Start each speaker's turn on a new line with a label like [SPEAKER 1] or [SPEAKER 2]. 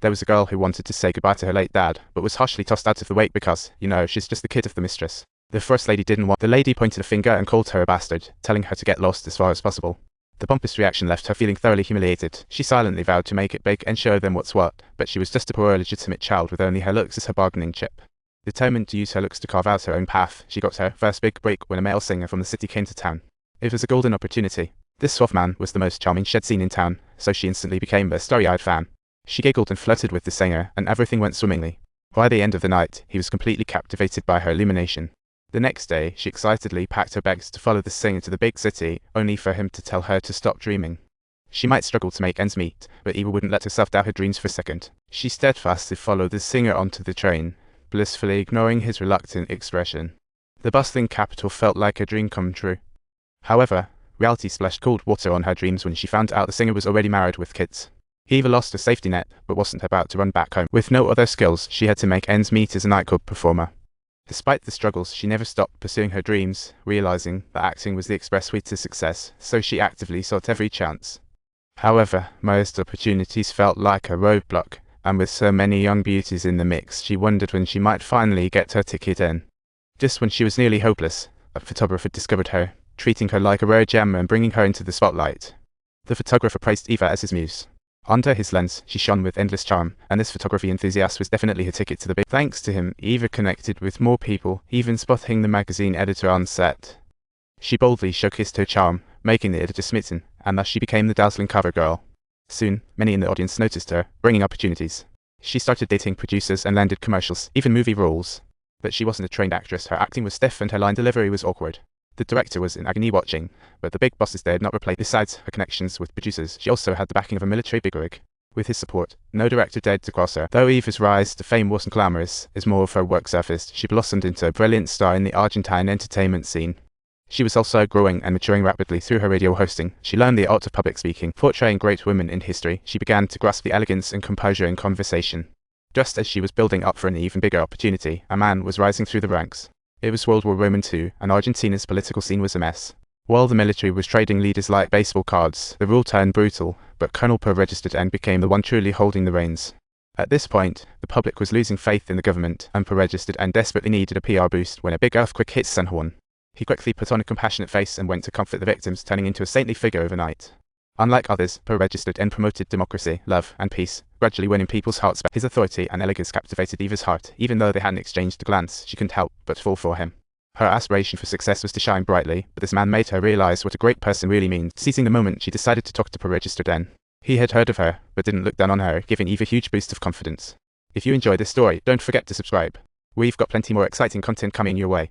[SPEAKER 1] There was a girl who wanted to say goodbye to her late dad, but was harshly tossed out of the wake because, she's just the kid of the mistress. The first lady didn't want. The lady pointed a finger and called her a bastard, telling her to get lost as far as possible. The pompous reaction left her feeling thoroughly humiliated. She silently vowed to make it big and show them what's what, but she was just a poor illegitimate child with only her looks as her bargaining chip. Determined to use her looks to carve out her own path, she got her first big break when a male singer from the city came to town. It was a golden opportunity. This suave man was the most charming she'd seen in town, so she instantly became a starry-eyed fan. She giggled and flirted with the singer, and everything went swimmingly. By the end of the night, he was completely captivated by her illumination. The next day, she excitedly packed her bags to follow the singer to the big city, only for him to tell her to stop dreaming. She might struggle to make ends meet, but Eva wouldn't let herself doubt her dreams for a second. She steadfastly followed the singer onto the train, blissfully ignoring his reluctant expression. The bustling capital felt like a dream come true. However, reality splashed cold water on her dreams when she found out the singer was already married with kids. Eva lost her safety net, but wasn't about to run back home. With no other skills, she had to make ends meet as a nightclub performer. Despite the struggles, she never stopped pursuing her dreams, realizing that acting was the express way to success, so she actively sought every chance. However, most opportunities felt like a roadblock, and with so many young beauties in the mix, she wondered when she might finally get her ticket in. Just when she was nearly hopeless, a photographer discovered her, treating her like a rare gem and bringing her into the spotlight. The photographer praised Eva as his muse. Under his lens, she shone with endless charm, and this photography enthusiast was definitely her ticket to the big. Thanks to him, Eva connected with more people, even spotting the magazine editor on set. She boldly showcased her charm, making the editor smitten, and thus she became the dazzling cover girl. Soon, many in the audience noticed her, bringing opportunities. She started dating producers and landed commercials, even movie roles. But she wasn't a trained actress, her acting was stiff and her line delivery was awkward. The director was in agony watching, but the big bosses dared not replace. Besides her connections with producers, she also had the backing of a military bigwig. With his support, no director dared to cross her. Though Eva's rise to fame wasn't glamorous, as more of her work surfaced, she blossomed into a brilliant star in the Argentine entertainment scene. She was also growing and maturing rapidly through her radio hosting. She learned the art of public speaking. Portraying great women in history, she began to grasp the elegance and composure in conversation. Just as she was building up for an even bigger opportunity, a man was rising through the ranks. It was World War II, and Argentina's political scene was a mess. While the military was trading leaders like baseball cards, the rule turned brutal, but Colonel Per registered and became the one truly holding the reins. At this point, the public was losing faith in the government, and Per registered and desperately needed a PR boost when a big earthquake hit San Juan. He quickly put on a compassionate face and went to comfort the victims, turning into a saintly figure overnight. Unlike others, Per registered and promoted democracy, love, and peace, gradually winning people's hearts back. His authority and elegance captivated Eva's heart. Even though they hadn't exchanged a glance, she couldn't help but fall for him. Her aspiration for success was to shine brightly, but this man made her realize what a great person really means. Seizing the moment, she decided to talk to Per registered then. He had heard of her, but didn't look down on her, giving Eva a huge boost of confidence. If you enjoyed this story, don't forget to subscribe. We've got plenty more exciting content coming your way.